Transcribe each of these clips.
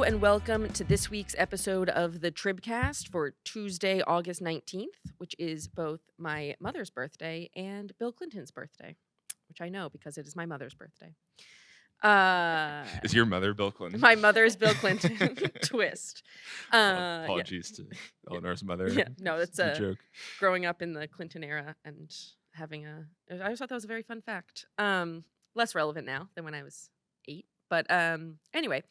Hello and welcome to this week's episode of the TribCast for Tuesday, August 19th, which is both my mother's birthday and Bill Clinton's birthday, which I know because it is my mother's birthday. Is your mother Bill Clinton? My mother's Bill Clinton. Twist. Apologies to Eleanor's mother. Yeah, no, it's a joke. Growing up in the Clinton era and having I always thought that was a very fun fact. Less relevant now than when I was 8. But anyway,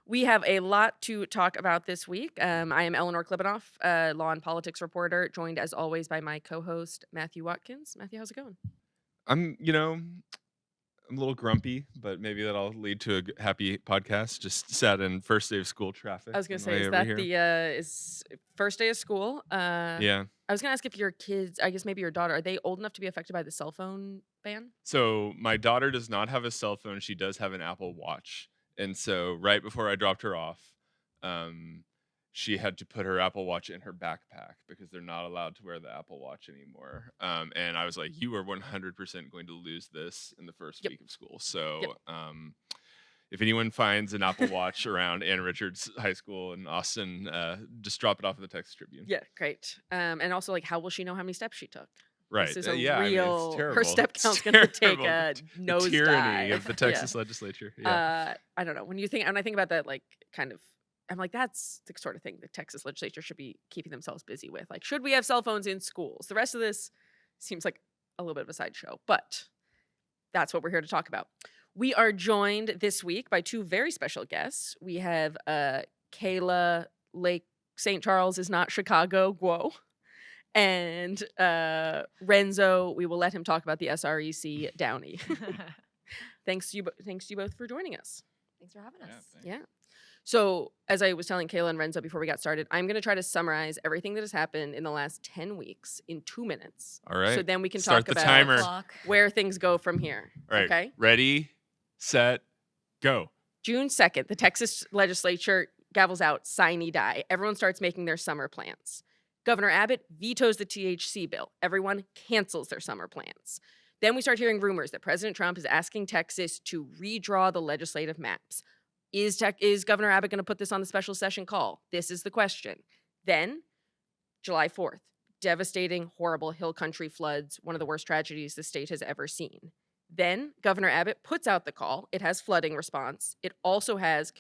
we have a lot to talk about this week. I am Eleanor Klibanoff, law and politics reporter, joined as always by my co-host, Matthew Watkins. Matthew, how's it going? I'm a little grumpy, but maybe that'll lead to a happy podcast. Just sat in first day of school traffic. I was going to say, is that is first day of school? Yeah. I was going to ask if your kids, I guess maybe your daughter, are they old enough to be affected by the cell phone ban? So my daughter does not have a cell phone. She does have an Apple Watch. And so right before I dropped her off, she had to put her Apple Watch in her backpack because they're not allowed to wear the Apple Watch anymore. And I was like, you are 100% going to lose this in the first week of school. So if anyone finds an Apple Watch around Ann Richards High School in Austin, just drop it off at the Texas Tribune. Yeah, great. And also, like, how will she know how many steps she took? Right. This is a real. it's terrible. Her step count's going to take a nosedive. Tyranny of the Texas legislature. Yeah. I don't know. When I think about that, like, kind of, I'm like, that's the sort of thing the Texas legislature should be keeping themselves busy with. Like, should we have cell phones in schools? The rest of this seems like a little bit of a sideshow, but that's what we're here to talk about. We are joined this week by 2 very special guests. We have Kayla, Lake St. Charles is not Chicago, Guo. And Renzo, we will let him talk about the SREC Downey. Thanks to you both for joining us. Thanks for having us. Yeah. So as I was telling Kayla and Renzo before we got started, I'm going to try to summarize everything that has happened in the last 10 weeks in 2 minutes. All right. So then we can Start talk the about timer. Where things go from here. All right. Okay. Ready, set, go. June 2nd, the Texas legislature gavels out sine die. Everyone starts making their summer plans. Governor Abbott vetoes the THC bill. Everyone cancels their summer plans. Then we start hearing rumors that President Trump is asking Texas to redraw the legislative maps. Is Governor Abbott going to put this on the special session call? This is the question. Then, July 4th, devastating, horrible hill country floods, one of the worst tragedies the state has ever seen. Then, Governor Abbott puts out the call. It has flooding response. It also has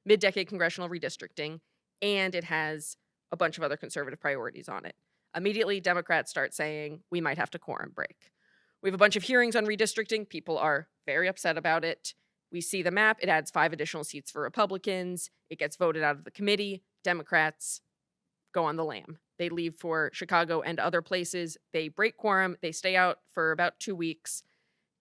mid-decade congressional redistricting, and it has a bunch of other conservative priorities on it. Immediately, Democrats start saying, we might have to quorum break. We have a bunch of hearings on redistricting. People are very upset about it. We see the map. It adds 5 additional seats for Republicans. It gets voted out of the committee. Democrats go on the lam. They leave for Chicago and other places. They break quorum. They stay out for about 2 weeks.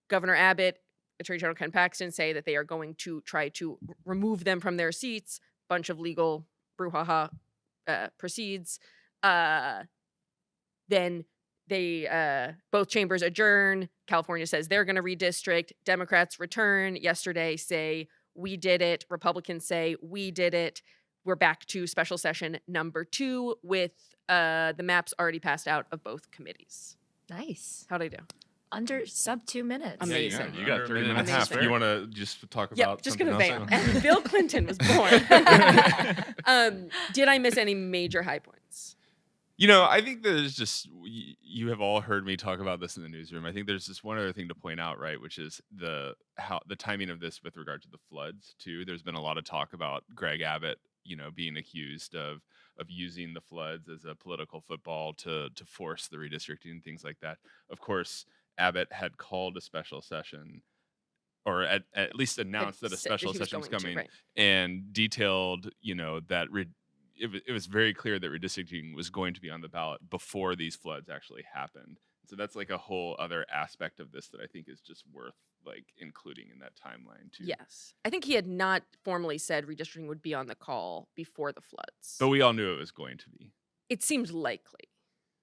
Governor Abbott, Attorney General Ken Paxton say that they are going to try to remove them from their seats. Bunch of legal brouhaha proceeds. Then they both chambers adjourn. California says they're going to redistrict. Democrats return yesterday, say we did it. Republicans say we did it. We're back to special session number 2 with the maps already passed out of both committees. Nice. How'd I do? Under sub 2 minutes. Amazing. You got 3 minutes and a half. You want to just talk about Yeah, just going to something bam. else? And Bill Clinton was born. Did I miss any major high points? I think there's just, you have all heard me talk about this in the newsroom. I think there's just one other thing to point out, right, which is the timing of this with regard to the floods, too. There's been a lot of talk about Greg Abbott, being accused of using the floods as a political football to force the redistricting and things like that. Of course, Abbott had called a special session, or at least announced that a special session was coming, right, and detailed, that it was very clear that redistricting was going to be on the ballot before these floods actually happened. So that's like a whole other aspect of this that I think is just worth including in that timeline too. Yes. I think he had not formally said redistricting would be on the call before the floods. But we all knew it was going to be. It seemed likely.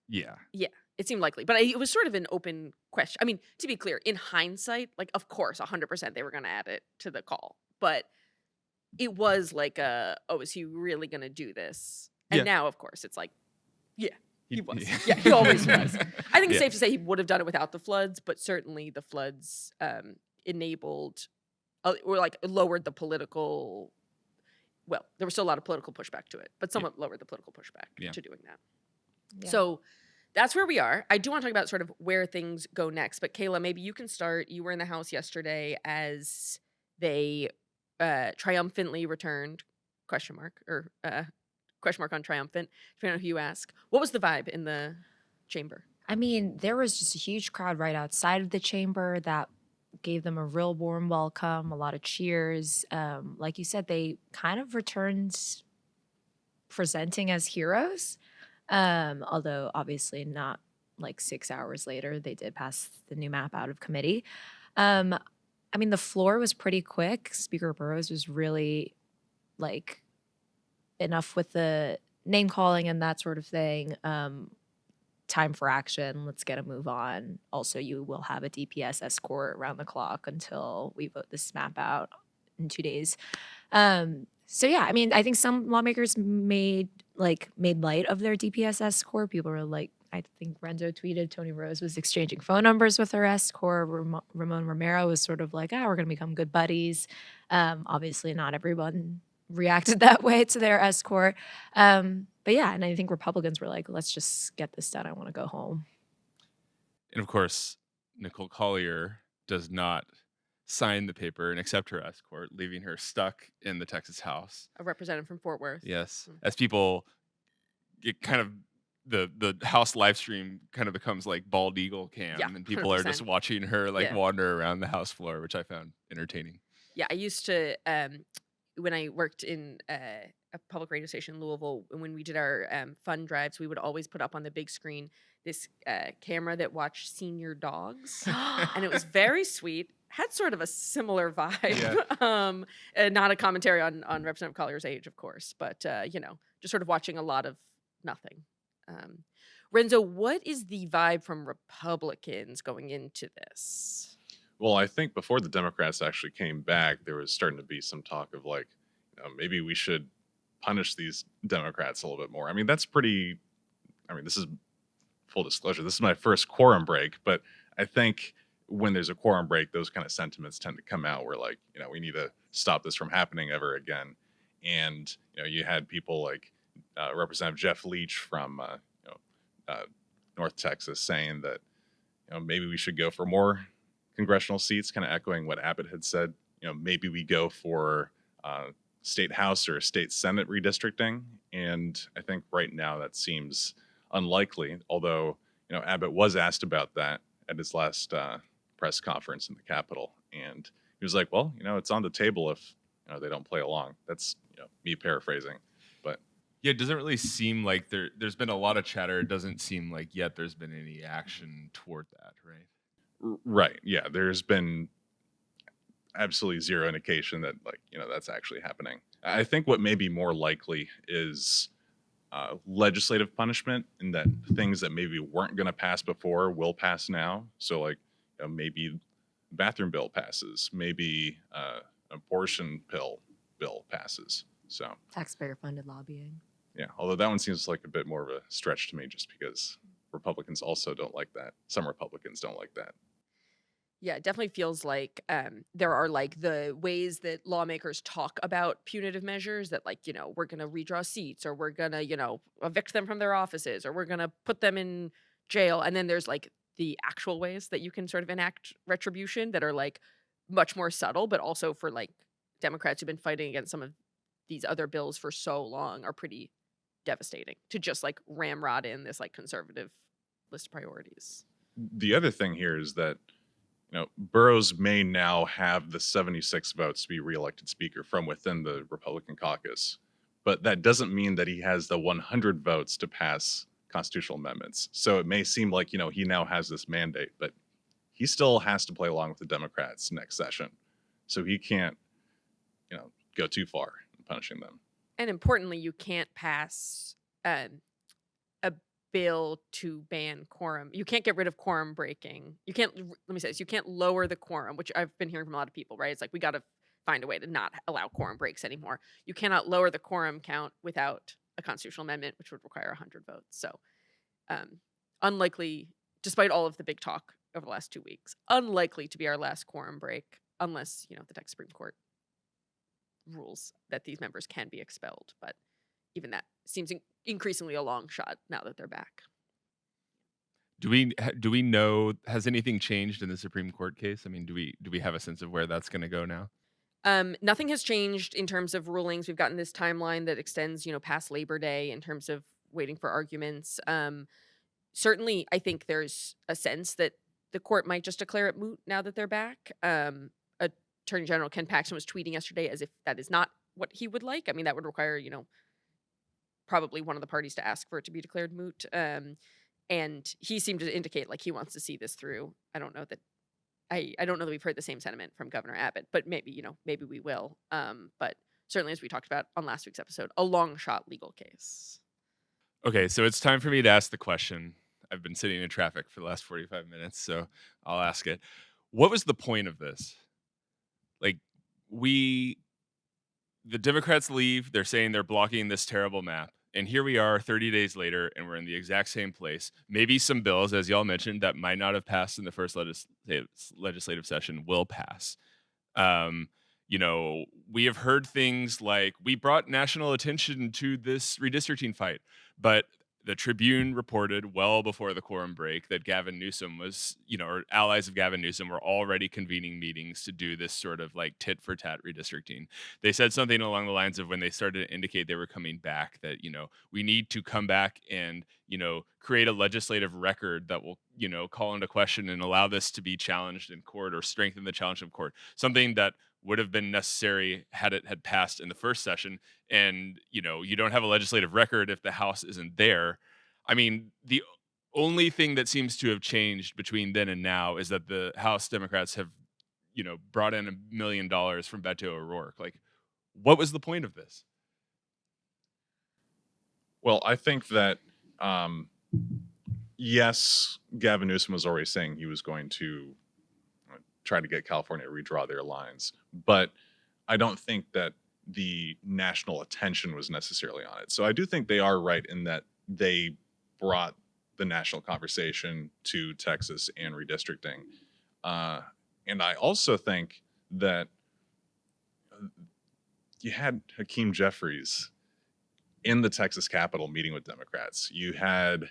Yeah. Yeah, it seemed likely. But it was sort of an open question. I mean, to be clear, in hindsight, of course, 100% they were going to add it to the call. But it was like, is he really going to do this? And now, of course, it's like, yeah, he was. Yeah, he always was. I think it's safe to say he would have done it without the floods, but certainly the floods enabled or lowered the political well, there was still a lot of political pushback to it, but somewhat lowered the political pushback Yeah. to doing that. Yeah. So that's where we are. I do want to talk about sort of where things go next, but Kayla, maybe you can start. You were in the House yesterday as they triumphantly returned, question mark, or question mark on triumphant, depending on who you ask. What was the vibe in the chamber? I mean, there was just a huge crowd right outside of the chamber that gave them a real warm welcome, a lot of cheers. Like you said, they kind of returned presenting as heroes, although obviously not like 6 hours later. They did pass the new map out of committee. I mean, the floor was pretty quick. Speaker Burrows was really like enough with the name calling and that sort of thing. Time for action. Let's get a move on. Also, you will have a DPS escort around the clock until we vote this map out in 2 days. So yeah, I mean, I think some lawmakers made light of their DPS escort. People were like, I think Renzo tweeted Tony Rose was exchanging phone numbers with her escort. Ramon Romero was sort of like, we're going to become good buddies. Obviously, not everyone reacted that way to their escort. But yeah, and I think Republicans were like, let's just get this done. I want to go home. And of course, Nicole Collier does not sign the paper and accept her escort, leaving her stuck in the Texas House. A representative from Fort Worth. Yes. As people get kind of the House live stream kind of becomes like bald eagle cam, Yeah, and people are just 100%. watching her like Yeah. wander around the House floor, which I found entertaining. Yeah, I used to when I worked in a public radio station in Louisville, when we did our fund drives, we would always put up on the big screen this camera that watched senior dogs, and it was very sweet. Had sort of a similar vibe. Not a commentary on Representative Collier's age, of course, but just sort of watching a lot of nothing. Renzo, what is the vibe from Republicans going into this? Well, I think before the Democrats actually came back, there was starting to be some talk of like, maybe we should punish these Democrats a little bit more. I mean, this is full disclosure. This is my first quorum break, but I think when there's a quorum break, those kind of sentiments tend to come out where like, we need to stop this from happening ever again. And, you had people like Representative Jeff Leach from, North Texas saying that, maybe we should go for more congressional seats, kind of echoing what Abbott had said. Maybe we go for state house or state senate redistricting. And I think right now that seems unlikely, although, Abbott was asked about that at his last press conference in the Capitol. And he was like, well, it's on the table if they don't play along. That's me paraphrasing. But yeah, it doesn't really seem like there's been a lot of chatter. It doesn't seem like yet there's been any action toward that, right? Right. Yeah. There's been absolutely zero indication that that's actually happening. I think what may be more likely is legislative punishment, in that things that maybe weren't going to pass before will pass now. So like maybe bathroom bill passes, maybe abortion bill passes. So Taxpayer funded lobbying. yeah, although that one seems like a bit more of a stretch to me, just because Republicans also don't like that. Some Republicans don't like that. Yeah, it definitely feels like there are like the ways that lawmakers talk about punitive measures that like, we're going to redraw seats, or we're going to, evict them from their offices, or we're going to put them in jail. And then there's like the actual ways that you can sort of enact retribution that are like much more subtle, but also for like Democrats who've been fighting against some of these other bills for so long are pretty devastating to just like ramrod in this like conservative list of priorities. The other thing here is that Burrows may now have the 76 votes to be reelected speaker from within the Republican caucus, but that doesn't mean that he has the 100 votes to pass constitutional amendments. So it may seem like, he now has this mandate, but he still has to play along with the Democrats next session. So he can't, go too far in punishing them. And importantly, you can't pass a bill to ban quorum. You can't get rid of quorum breaking. You can't, let me say this, you can't lower the quorum, which I've been hearing from a lot of people, right? It's like, we got to find a way to not allow quorum breaks anymore. You cannot lower the quorum count without a constitutional amendment, which would require 100 votes. So unlikely, despite all of the big talk over the last 2 weeks, unlikely to be our last quorum break unless, the Texas Supreme Court rules that these members can be expelled. But even that seems increasingly a long shot now that they're back. Do we know, has anything changed in the Supreme Court case? I mean, do we have a sense of where that's going to go now? Nothing has changed in terms of rulings. We've gotten this timeline that extends, past Labor Day in terms of waiting for arguments. Certainly, I think there's a sense that the court might just declare it moot now that they're back. Attorney General Ken Paxton was tweeting yesterday as if that is not what he would like. I mean, that would require, probably one of the parties to ask for it to be declared moot. And he seemed to indicate like he wants to see this through. I don't know that we've heard the same sentiment from Governor Abbott, but maybe, maybe we will. But certainly, as we talked about on last week's episode, a long shot legal case. Okay, so it's time for me to ask the question. I've been sitting in traffic for the last 45 minutes, so I'll ask it. What was the point of this? Like, the Democrats leave, they're saying they're blocking this terrible map. And here we are 30 days later, and we're in the exact same place. Maybe some bills, as y'all mentioned, that might not have passed in the first legislative session will pass. We have heard things like, we brought national attention to this redistricting fight, but the Tribune reported well before the quorum break that Gavin Newsom was, or allies of Gavin Newsom were already convening meetings to do this sort of like tit for tat redistricting. They said something along the lines of, when they started to indicate they were coming back, that, we need to come back and, create a legislative record that will, call into question and allow this to be challenged in court, or strengthen the challenge of court. Something that would have been necessary had it had passed in the first session. And, you don't have a legislative record if the House isn't there. I mean, the only thing that seems to have changed between then and now is that the House Democrats have, brought in $1 million from Beto O'Rourke. Like, what was the point of this? Well, I think that, yes, Gavin Newsom was already saying he was going to try to get California to redraw their lines, but I don't think that the national attention was necessarily on it. So I do think they are right in that they brought the national conversation to Texas and redistricting. And I also think that you had Hakeem Jeffries in the Texas Capitol meeting with Democrats. You had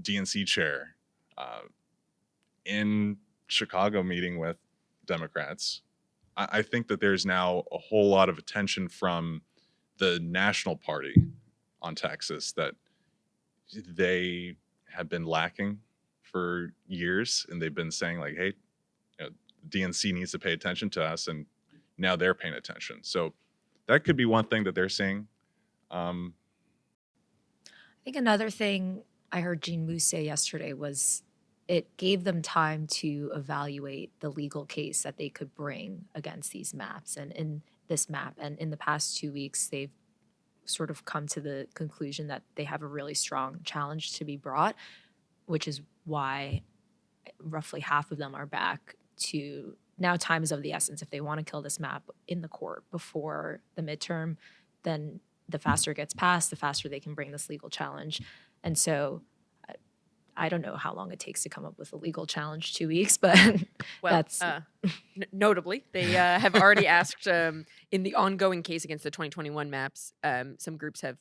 DNC chair in Chicago meeting with Democrats. I think that there's now a whole lot of attention from the national party on Texas that they have been lacking for years, and they've been saying like, hey, DNC needs to pay attention to us, and now they're paying attention. So that could be one thing that they're seeing. I think another thing I heard Jean Moose say yesterday was it gave them time to evaluate the legal case that they could bring against these maps. And in this map, and in the past 2 weeks, they've sort of come to the conclusion that they have a really strong challenge to be brought, which is why roughly half of them are back to now. Time is of the essence. If they want to kill this map in the court before the midterm, then the faster it gets passed, the faster they can bring this legal challenge. And so I don't know how long it takes to come up with a legal challenge, 2 weeks, but Well, that's notably, they have already asked in the ongoing case against the 2021 maps. Some groups have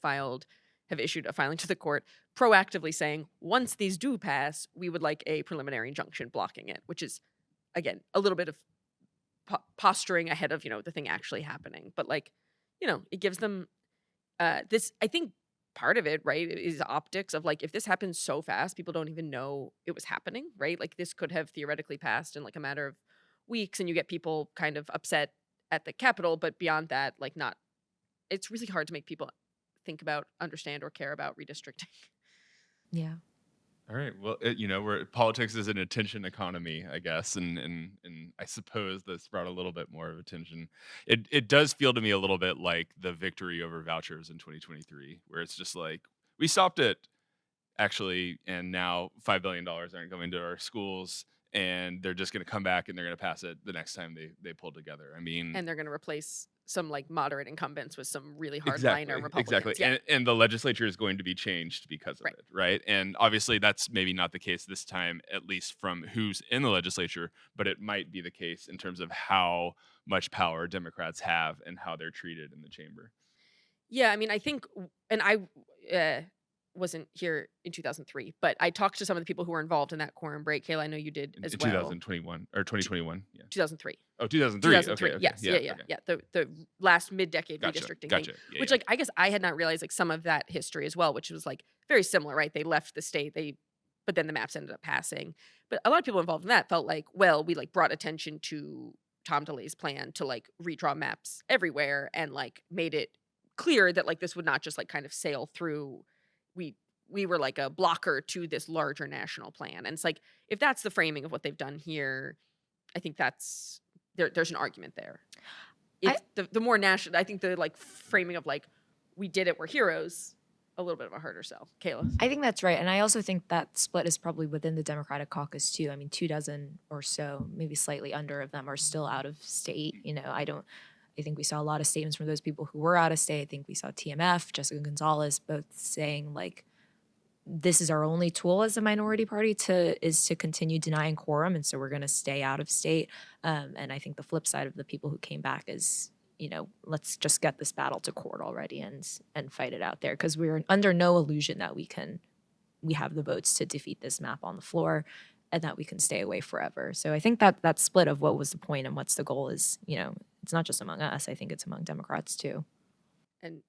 issued a filing to the court proactively saying, once these do pass, we would like a preliminary injunction blocking it, which is, again, a little bit of posturing ahead of, the thing actually happening. But it gives them this, I think, part of it, right, is optics of like, if this happens so fast, people don't even know it was happening, right? Like, this could have theoretically passed in like a matter of weeks, and you get people kind of upset at the Capitol, but beyond that, like, not, it's really hard to make people think about, understand, or care about redistricting. yeah. All right. Well, politics is an attention economy, I guess, and I suppose this brought a little bit more of attention. It does feel to me a little bit like the victory over vouchers in 2023, where it's just like, we stopped it, actually, and now $5 billion aren't going to our schools, and they're just going to come back and they're going to pass it the next time they pull together. I mean, And they're going to replace some like moderate incumbents with some really hardliner Exactly, Republicans. exactly. Yeah, And the legislature is going to be changed because of right. it, right? And obviously that's maybe not the case this time, at least from who's in the legislature, but it might be the case in terms of how much power Democrats have and how they're treated in the chamber. Yeah, I mean, I think, and I wasn't here in 2003, but I talked to some of the people who were involved in that quorum break. Kayla, I know you did as In well. 2021 or 2021, yeah. 2003. Oh, 2003. 2003. Okay, Yes. Yeah. okay. The last mid-decade Gotcha, redistricting gotcha. thing, Yeah, which yeah. like I guess I had not realized like some of that history as well, which was like very similar, right? They left the state, but then the maps ended up passing. But a lot of people involved in that felt like, well, we like brought attention to Tom DeLay's plan to like redraw maps everywhere and like made it clear that like this would not just like kind of sail through. We were like a blocker to this larger national plan. And it's like if that's the framing of what they've done here, I think there's an argument there. If the more national, I think the like framing of like we did it, we're heroes, a little bit of a harder sell. Kayla. I think that's right. And I also think that split is probably within the Democratic caucus too. I mean, 24 or so, maybe slightly under of them are still out of state. I think we saw a lot of statements from those people who were out of state. I think we saw TMF, Jessica Gonzalez, both saying like, this is our only tool as a minority party to continue denying quorum. And so we're going to stay out of state. And I think the flip side of the people who came back is, let's just get this battle to court already and fight it out there. Because we're under no illusion that we have the votes to defeat this map on the floor and that we can stay away forever. So I think that split of what was the point and what's the goal is, it's not just among us. I think it's among Democrats too. And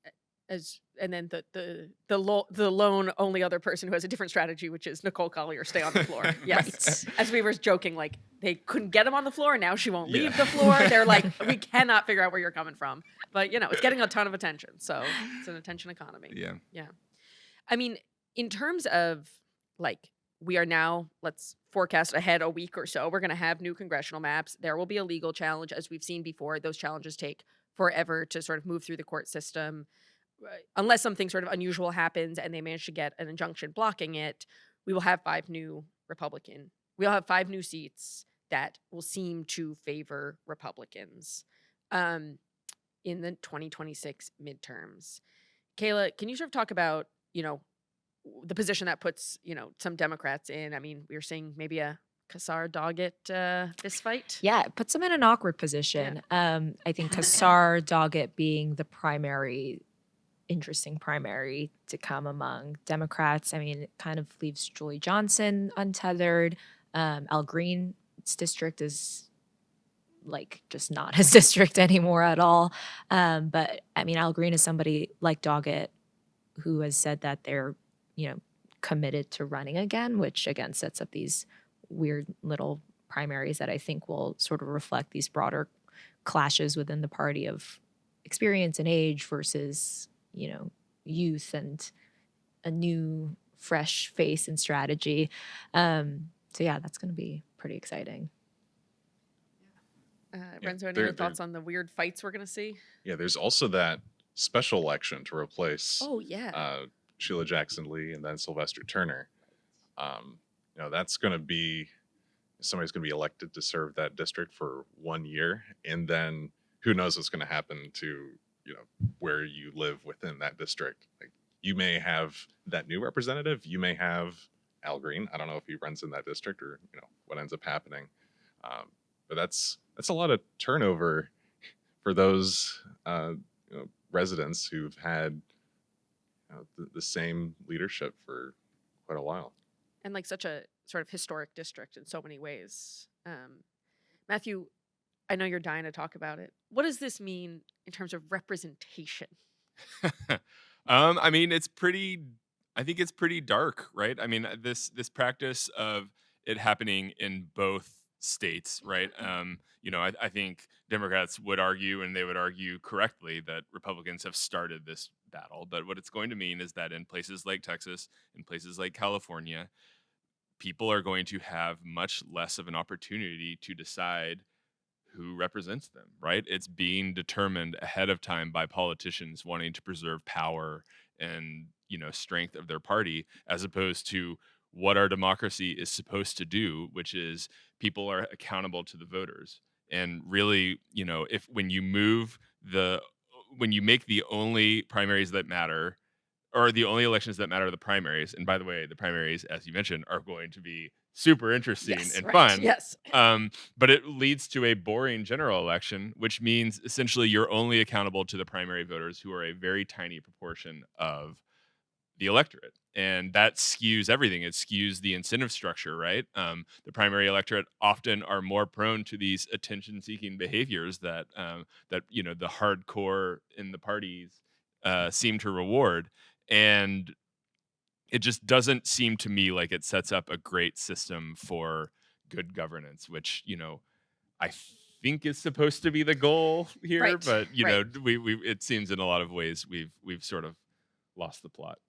then the lone only other person who has a different strategy, which is Nicole Collier, stay on the floor. Yes. Right. As we were joking, like they couldn't get him on the floor, and now she won't leave the floor. They're like, we cannot figure out where you're coming from. But it's getting a ton of attention. So it's an attention economy. Yeah. Yeah. I mean, in terms of like we are now, let's forecast ahead a week or so. We're going to have new congressional maps. There will be a legal challenge, as we've seen before. Those challenges take forever to sort of move through the court system. Unless something sort of unusual happens and they manage to get an injunction blocking it, we'll have 5 new seats that will seem to favor Republicans in the 2026 midterms. Kayla, can you sort of talk about, the position that puts, some Democrats in? I mean, we were seeing maybe a Kassar Doggett this fight. Yeah, it puts them in an awkward position. I think Kassar Doggett being the interesting primary to come among Democrats. I mean, it kind of leaves Julie Johnson untethered. Al Green's district is like just not his district anymore at all. But I mean, Al Green is somebody like Doggett who has said that they're, committed to running again, which again sets up these weird little primaries that I think will sort of reflect these broader clashes within the party of experience and age versus youth and a new fresh face and strategy. So yeah, that's going to be pretty exciting. Renzo, any other thoughts on the weird fights we're going to see? Yeah, there's also that special election to replace Sheila Jackson Lee and then Sylvester Turner. That's going to be, somebody's going to be elected to serve that district for 1 year. And then who knows what's going to happen to where you live within that district. Like, you may have that new representative, you may have Al Green. I don't know if he runs in that district or what ends up happening. But that's a lot of turnover for those residents who've had the same leadership for quite a while. And like such a sort of historic district in so many ways. Matthew, I know you're dying to talk about it. What does this mean in terms of representation? I mean, I think it's pretty dark, right? I mean, this practice of it happening in both states, right? I think Democrats would argue, and they would argue correctly, that Republicans have started this battle. But what it's going to mean is that in places like Texas, in places like California, people are going to have much less of an opportunity to decide who represents them, right? It's being determined ahead of time by politicians wanting to preserve power and, strength of their party, as opposed to what our democracy is supposed to do, which is people are accountable to the voters. And really, if when you make the only primaries that matter, or the only elections that matter are the primaries, and by the way, the primaries, as you mentioned, are going to be super interesting Yes, and right. fun. Yes. But it leads to a boring general election, which means essentially you're only accountable to the primary voters, who are a very tiny proportion of the electorate. And that skews everything. It skews the incentive structure, right? The primary electorate often are more prone to these attention-seeking behaviors that the hardcore in the parties seem to reward. And it just doesn't seem to me like it sets up a great system for good governance, which I think is supposed to be the goal here. Right, But right. we it seems in a lot of ways we've sort of lost the plot.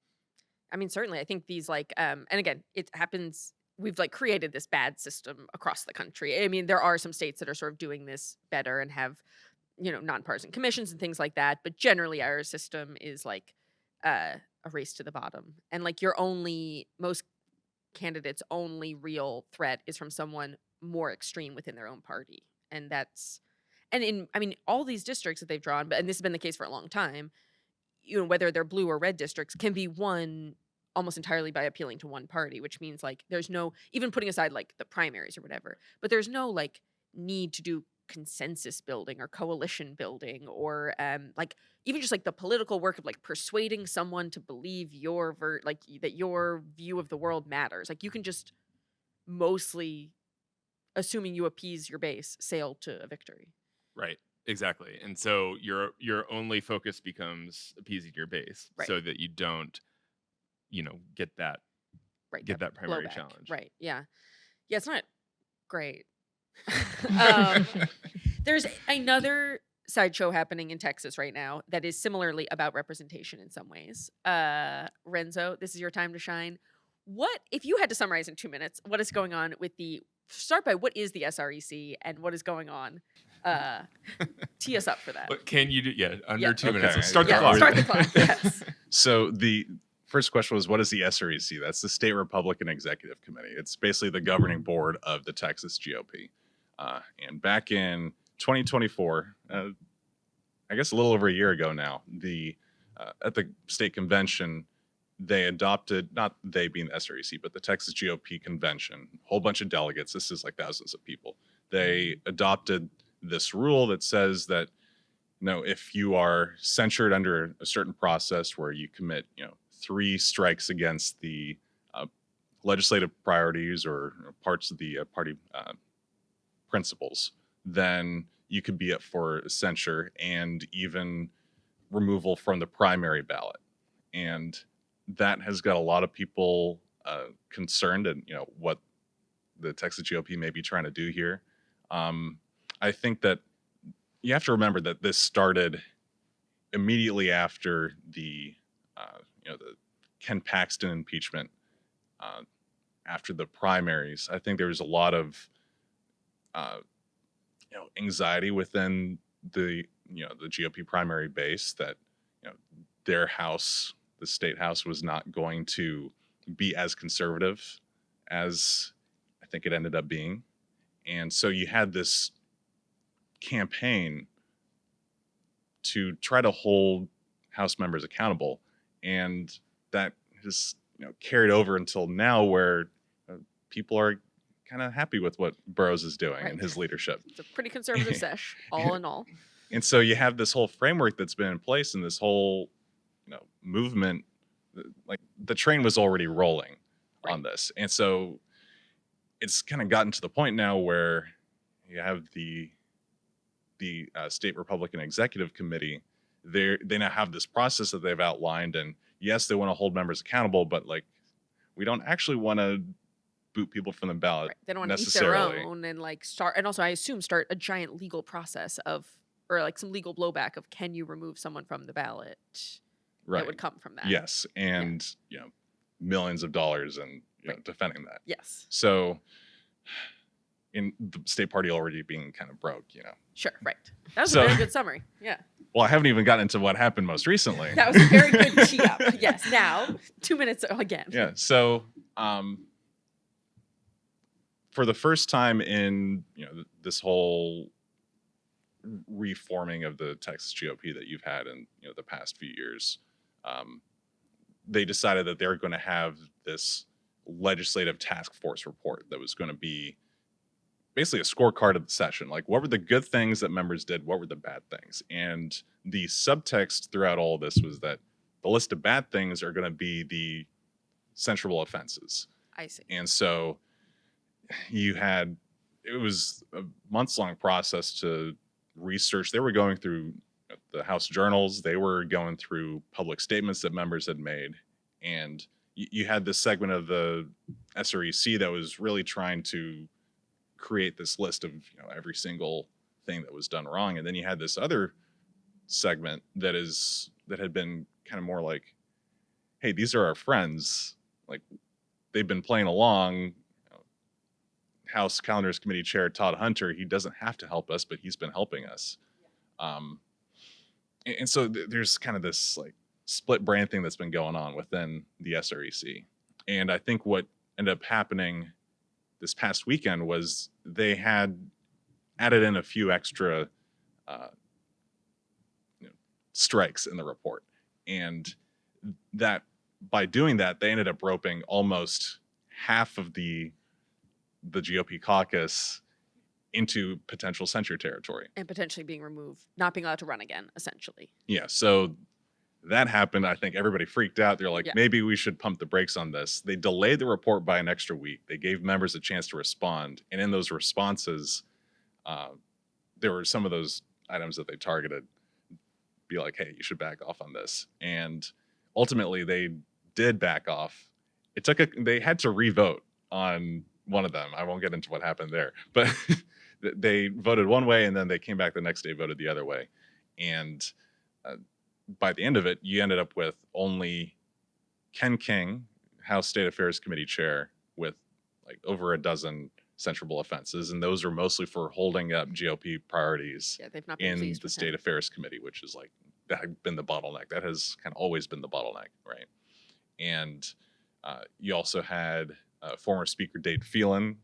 I mean, certainly, I think these and again, it happens. We've created this bad system across the country. I mean, there are some states that are sort of doing this better and have, nonpartisan commissions and things like that. But generally, our system is a race to the bottom, and most candidates' only real threat is from someone more extreme within their own party, and I mean, all these districts that they've drawn, and this has been the case for a long time, whether they're blue or red districts, can be won almost entirely by appealing to one party, which means there's no, even putting aside the primaries or whatever, but there's no need to do consensus building or coalition building or even just the political work of persuading someone to believe that your view of the world matters. You can just mostly, assuming you appease your base, sail to a victory. Right. Exactly. And so your only focus becomes appeasing your base, Right. so that you don't, get that primary blowback. challenge. Right. Yeah. Yeah. It's not great. um, there's another sideshow happening in Texas right now that is similarly about representation in some ways. Renzo, this is your time to shine. What, if you had to summarize in 2 minutes, what is going on with start by what is the SREC and what is going on? Tee us up for that. But can you do under 2 minutes? Okay. Let's start the Yeah, clock. start the clock. Yes. So the first question was, what is the SREC? That's the State Republican Executive Committee. It's basically the governing board of the Texas GOP. And back in 2024, I guess a little over a year ago now, at the state convention, they adopted, not they being the SREC, but the Texas GOP convention, a whole bunch of delegates. This is thousands of people. They adopted this rule that says that, if you are censured under a certain process where you commit, 3 strikes against the legislative priorities or parts of the party principles, then you could be up for censure and even removal from the primary ballot. And that has got a lot of people concerned, and what the Texas GOP may be trying to do here. I think that you have to remember that this started immediately after the Ken Paxton impeachment. After the primaries, I think there was a lot of anxiety within the GOP primary base that their house, the state house, was not going to be as conservative as I think it ended up being. And so you had this campaign to try to hold House members accountable, and that has carried over until now, where people are kind of happy with what Burrows is doing and his leadership. It's a pretty conservative sesh, all in all. And so you have this whole framework that's been in place, and this whole movement, the train was already rolling on this. And so it's kind of gotten to the point now where you have the State Republican Executive Committee. They now have this process that they've outlined, and yes, they want to hold members accountable, but we don't actually want to boot people from the ballot. Right. They don't want to eat their own and start, and also I assume start a giant legal process or some legal blowback of, can you remove someone from the ballot? Right. That would come from that. Yes, and millions of dollars and defending that. Yes. So, in the state party already being kind of broke, Sure, right. That was a very good summary. Yeah. Well, I haven't even gotten into what happened most recently. That was a very good tee up. Yes. Now, 2 minutes again. Yeah. So, for the first time in this whole reforming of the Texas GOP that you've had in the past few years. They decided that they're going to have this legislative task force report that was going to be basically a scorecard of the session. Like, what were the good things that members did? What were the bad things? And the subtext throughout all of this was that the list of bad things are going to be the censurable offenses. I see. And so it was a months-long process to research. They were going through the House journals. They were going through public statements that members had made. And you had this segment of the SREC that was really trying to create this list of every single thing that was done wrong. And then you had this other segment that had been kind of more like, hey, these are our friends. Like, they've been playing along. House Calendars Committee Chair Todd Hunter, he doesn't have to help us, but he's been helping us. And so there's kind of this like split brain thing that's been going on within the SREC. And I think what ended up happening this past weekend was they had added in a few extra strikes in the report. And that by doing that, they ended up roping almost half of the GOP caucus into potential censure territory. And potentially being removed, not being allowed to run again, essentially. Yeah, so that happened. I think everybody freaked out. They're like, Yeah. maybe we should pump the brakes on this. They delayed the report by an extra week. They gave members a chance to respond. And in those responses, there were some of those items that they targeted. Be like, hey, you should back off on this. And ultimately, they did back off. They had to revote on one of them. I won't get into what happened there. But they voted one way, and then they came back the next day, voted the other way. And by the end of it, you ended up with only Ken King, House State Affairs Committee Chair, with like over a dozen censurable offenses. And those are mostly for holding up GOP priorities Yeah, they've not been in pleased the with State him. Affairs Committee, which is like, that had been the bottleneck. That has kind of always been the bottleneck, right? And you also had former Speaker Dave Phelan,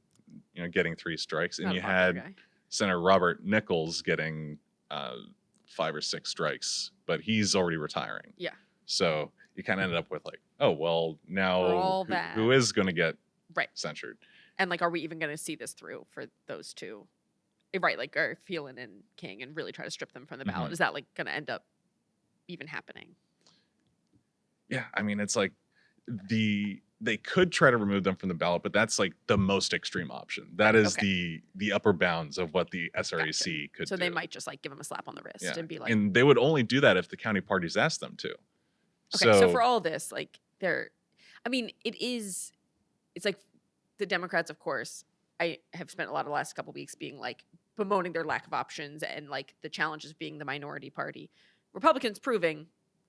getting 3 strikes. And Not a you popular had guy. Senator Robert Nichols getting 5 or 6 strikes, but he's already retiring. Yeah. So you kind of ended up with like, oh, well, For now all that. who is going to get Right. censured? And like, are we even going to see this through for those two? Right, like, are Phelan and King, and really try to strip them from the ballot? Mhm. Is that like going to end up even happening? Yeah, I mean, it's like they could try to remove them from the ballot, but that's like the most extreme option. That is Okay. the upper bounds of what the SREC could So do. they might just like give him a slap on the wrist Yeah. and be like, And they would only do that if the county parties asked them to. okay, so for all this, like, I mean, it's like the Democrats, of course, I have spent a lot of the last couple weeks being like bemoaning their lack of options and like the challenges of being the minority party. Republicans proving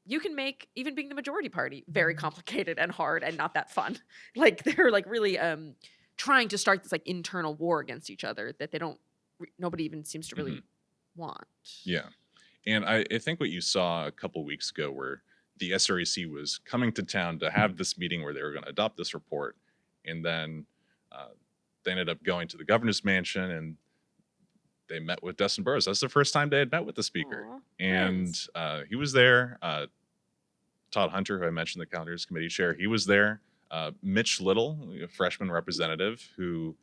you can make even being the majority party very complicated and hard and not that fun. Like, they're like really trying to start this like internal war against each other that nobody even seems to really want. Yeah. And I think what you saw a couple weeks ago where the SREC was coming to town to have this meeting where they were going to adopt this report. And then they ended up going to the governor's mansion and they met with Dustin Burrows. That's the first time they had met with the speaker. Aw, And friends. he was there. Todd Hunter, who I mentioned, the Calendars Committee Chair, he was there. Mitch Little, a freshman representative who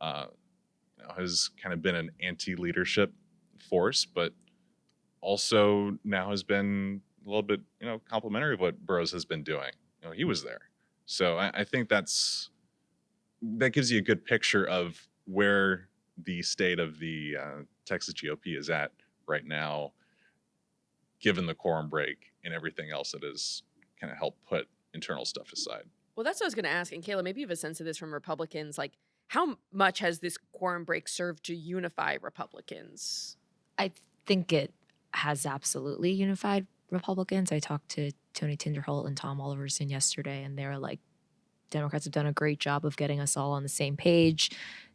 has kind of been an anti-leadership force, but also now has been a little bit, complimentary of what Burrows has been doing. He was there. So I think that gives you a good picture of where the state of the Texas GOP is at right now, given the quorum break and everything else that has kind of helped put internal stuff aside. Well, that's what I was going to ask. And Kayla, maybe you have a sense of this from Republicans. Like, how much has this quorum break served to unify Republicans? I think it has absolutely unified Republicans. I talked to Tony Tinderholt and Tom Oliverson yesterday, and they were like, Democrats have done a great job of getting us all on the same page.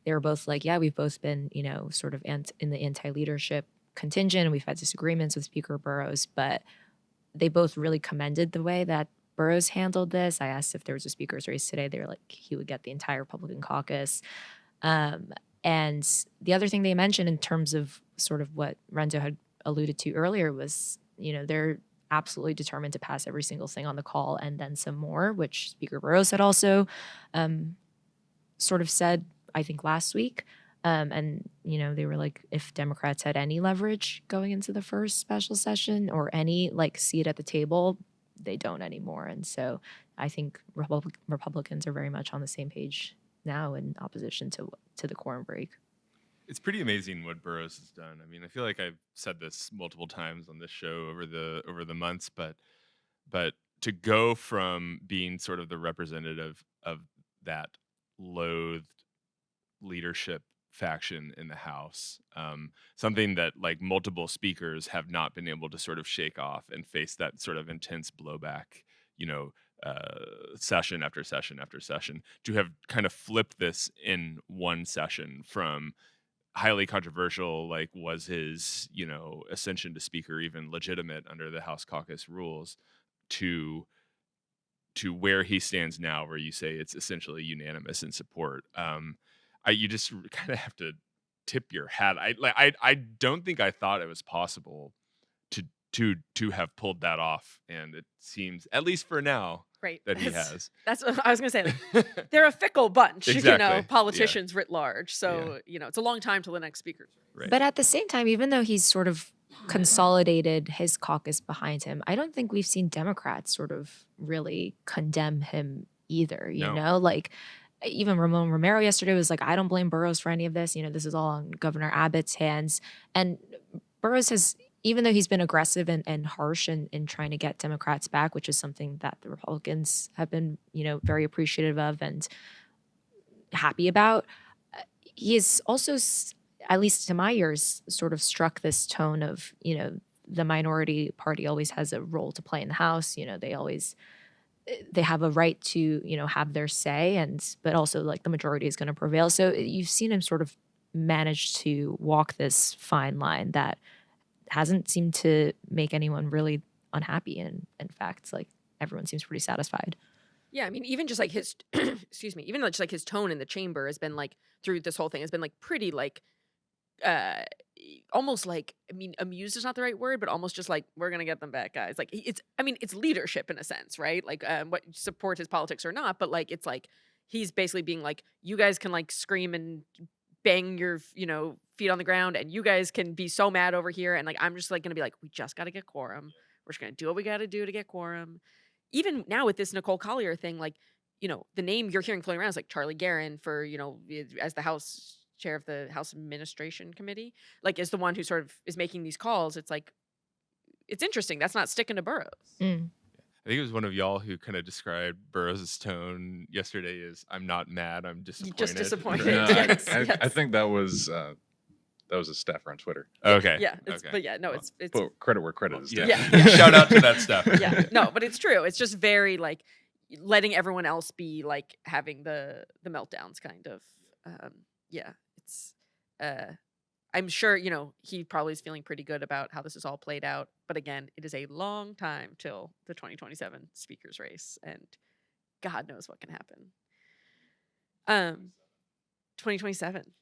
They were both like, yeah, we've both been, sort of in the anti-leadership contingent, and we've had disagreements with Speaker Burrows, but they both really commended the way that Burrows handled this. I asked if there was a speaker's race today. They were like, he would get the entire Republican caucus. And the other thing they mentioned in terms of sort of what Renzo had alluded to earlier was, they're absolutely determined to pass every single thing on the call and then some more, which Speaker Burrows had also sort of said, I think, last week. And, they were like, if Democrats had any leverage going into the first special session or any seat at the table, they don't anymore. And so I think Republicans are very much on the same page now in opposition to the quorum break. It's pretty amazing what Burrows has done. I mean, I feel like I've said this multiple times on this show over the months, but to go from being sort of the representative of that loathed leadership faction in the House, something that multiple speakers have not been able to sort of shake off and face that sort of intense blowback, session after session after session, to have kind of flipped this in one session from highly controversial, was his, ascension to speaker even legitimate under the House caucus rules, to where he stands now, where you say it's essentially unanimous in support. You just kind of have to tip your hat. I don't think I thought it was possible to have pulled that off, and it seems, at least for now, Right. that he has. That's what I was going to say. They're a fickle bunch, Exactly. politicians writ large. So, it's a long time till the next speaker. Right. But at the same time, even though he's sort of consolidated his caucus behind him, I don't think we've seen Democrats sort of really condemn him either, No. Even Ramon Romero yesterday was like, I don't blame Burrows for any of this. This is all on Governor Abbott's hands. And Burrows has, even though he's been aggressive and harsh in trying to get Democrats back, which is something that the Republicans have been, very appreciative of and happy about, he is also, at least to my ears, sort of struck this tone of, the minority party always has a role to play in the House. They have a right to, have their say, but also the majority is going to prevail. So you've seen him sort of manage to walk this fine line that hasn't seemed to make anyone really unhappy. And in fact, everyone seems pretty satisfied. Yeah, I mean, even just his, excuse me, even just his tone in the chamber has been through this whole thing has been pretty almost I mean, amused is not the right word, but almost just we're gonna get them back, guys. It's leadership in a sense, right? What support his politics or not, but it's he's basically being you guys can scream and bang your feet on the ground, and you guys can be so mad over here, and I'm just gonna be we just gotta get quorum. We're just gonna do what we gotta do to get quorum. Even now with this Nicole Collier thing, the name you're hearing floating around is Charlie Guerin for as the House chair of the House Administration Committee, is the one who sort of is making these calls. It's it's interesting. That's not sticking to Burrows. Mm. I think it was one of y'all who kind of described Burrows' tone yesterday as, "I'm not mad, I'm disappointed." Just disappointed. No, Yes, I yes. think that was a staffer on Twitter. Okay. Yeah, Okay. but yeah, no, it's But credit where credit is due. Yeah. Shout out to that stuff. yeah, no, but it's true. It's just very letting everyone else be having the meltdowns kind of. Yeah, it's I'm sure, he probably is feeling pretty good about how this is all played out. But again, it is a long time till the 2027 speaker's race, and God knows what can happen. 2027.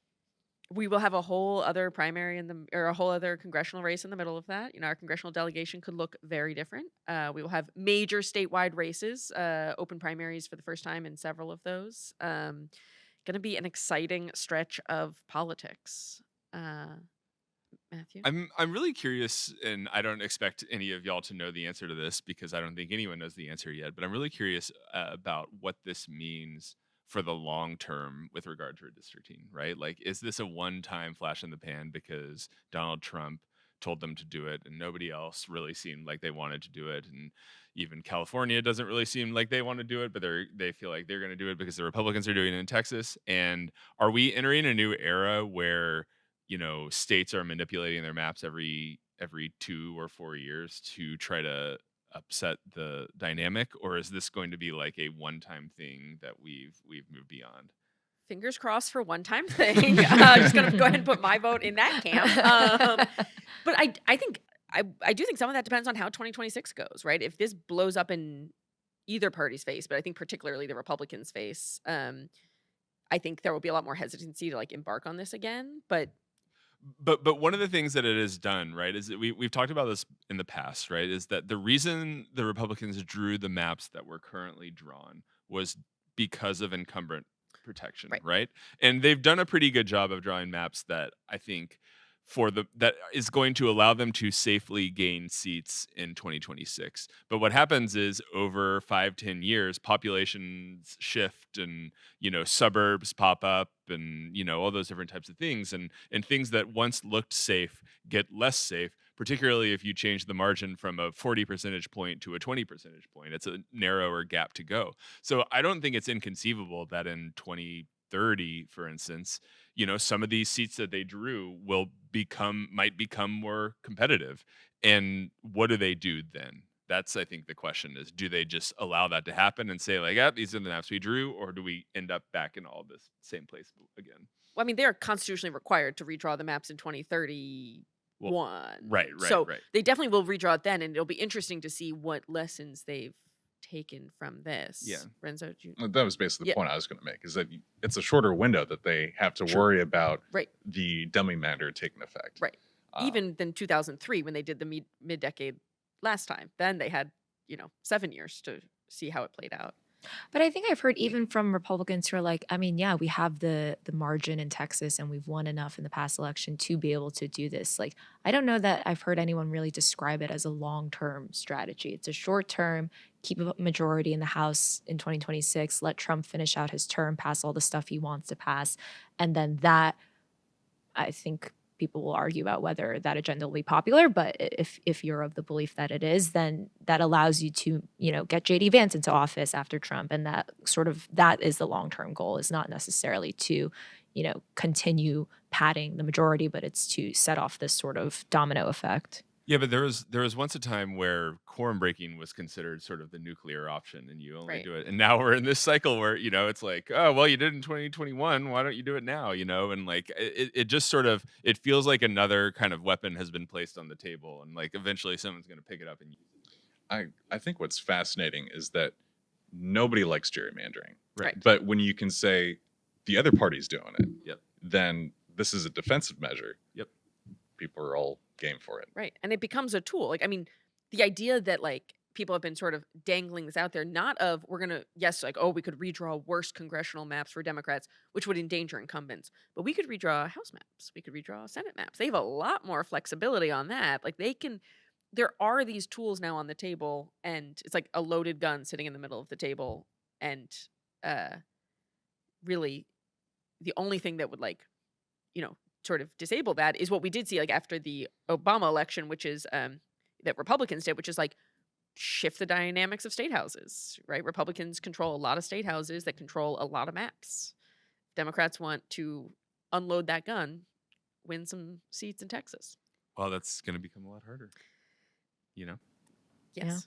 We will have a whole other primary or a whole other congressional race in the middle of that. Our congressional delegation could look very different. We will have major statewide races, open primaries for the first time in several of those. Going to be an exciting stretch of politics. Matthew? I'm really curious, and I don't expect any of y'all to know the answer to this because I don't think anyone knows the answer yet, but I'm really curious about what this means for the long term with regard to redistricting, right? Is this a one-time flash in the pan because Donald Trump told them to do it and nobody else really seemed like they wanted to do it, and even California doesn't really seem like they want to do it, but they feel like they're going to do it because the Republicans are doing it in Texas? And are we entering a new era where states are manipulating their maps every 2 or 4 years to try to upset the dynamic, or is this going to be a one-time thing that we've moved beyond? Fingers crossed for one-time thing. Just gonna go ahead and put my vote in that camp. But I think I do think some of that depends on how 2026 goes, right? If this blows up in either party's face, but I think particularly the Republicans' face, I think there will be a lot more hesitancy to like embark on this again. But one of the things that it has done, right, is that we've talked about this in the past, right, is that the reason the Republicans drew the maps that were currently drawn was because of incumbent protection, right? And they've done a pretty good job of drawing maps that I think that is going to allow them to safely gain seats in 2026. But what happens is over 5-10 years, populations shift and, suburbs pop up and, all those different types of things. And things that once looked safe get less safe, particularly if you change the margin from a 40 percentage point to a 20 percentage point. It's a narrower gap to go. So I don't think it's inconceivable that in 2030, for instance, some of these seats that they drew might become more competitive. And what do they do then? That's, I think, the question is, do they just allow that to happen and say like, these are the maps we drew, or do we end up back in all this same place again? Well, I mean, they are constitutionally required to redraw the maps in 2031. Right. So they definitely will redraw it then, and it'll be interesting to see what lessons they've taken from this. Yeah. Renzo? That was basically the point I was going to make, is that it's a shorter window that they have to worry about the dummy matter taking effect. Right. Even than 2003 when they did the mid-decade last time. Then they had, 7 years to see how it played out. But I think I've heard even from Republicans who are like, I mean, yeah, we have the margin in Texas and we've won enough in the past election to be able to do this. Like, I don't know that I've heard anyone really describe it as a long-term strategy. It's a short-term, keep a majority in the House in 2026, let Trump finish out his term, pass all the stuff he wants to pass. And then that, I think people will argue about whether that agenda will be popular, but if you're of the belief that it is, then that allows you to, get J.D. Vance into office after Trump. And that is the long-term goal, is not necessarily to, continue padding the majority, but it's to set off this sort of domino effect. Yeah, but there was once a time where quorum breaking was considered sort of the nuclear option, and you only do it. And now we're in this cycle where, it's like, oh, well, you did it in 2021. Why don't you do it now? And like it just sort of, it feels like another kind of weapon has been placed on the table, and like eventually someone's going to pick it up and use it. I think what's fascinating is that nobody likes gerrymandering. Right. But when you can say the other party's doing it, then this is a defensive measure. People are all game for it. Right. And it becomes a tool. Like, I mean, the idea that like people have been sort of dangling this out there, not of we're going to, we could redraw worse congressional maps for Democrats, which would endanger incumbents, but we could redraw House maps. We could redraw Senate maps. They have a lot more flexibility on that. Like there are these tools now on the table, and it's like a loaded gun sitting in the middle of the table. And really the only thing that would sort of disable that is what we did see like after the Obama election, which is that Republicans did, which is like shift the dynamics of state houses, right? Republicans control a lot of state houses that control a lot of maps. Democrats want to unload that gun, win some seats in Texas. Well, that's going to become a lot harder, Yes.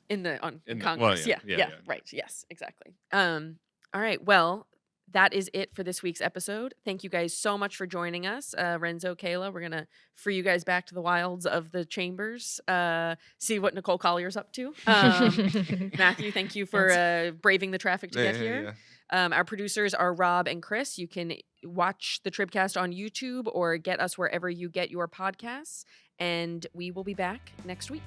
Yeah. In Congress. Well, yeah, right. Yes, exactly. All right. Well, that is it for this week's episode. Thank you guys so much for joining us. Renzo, Kayla, we're going to free you guys back to the wilds of the chambers, see what Nicole Collier's up to. Matthew, thank you for braving the traffic to get here. Our producers are Rob and Chris. You can watch the TribCast on YouTube or get us wherever you get your podcasts. And we will be back next week.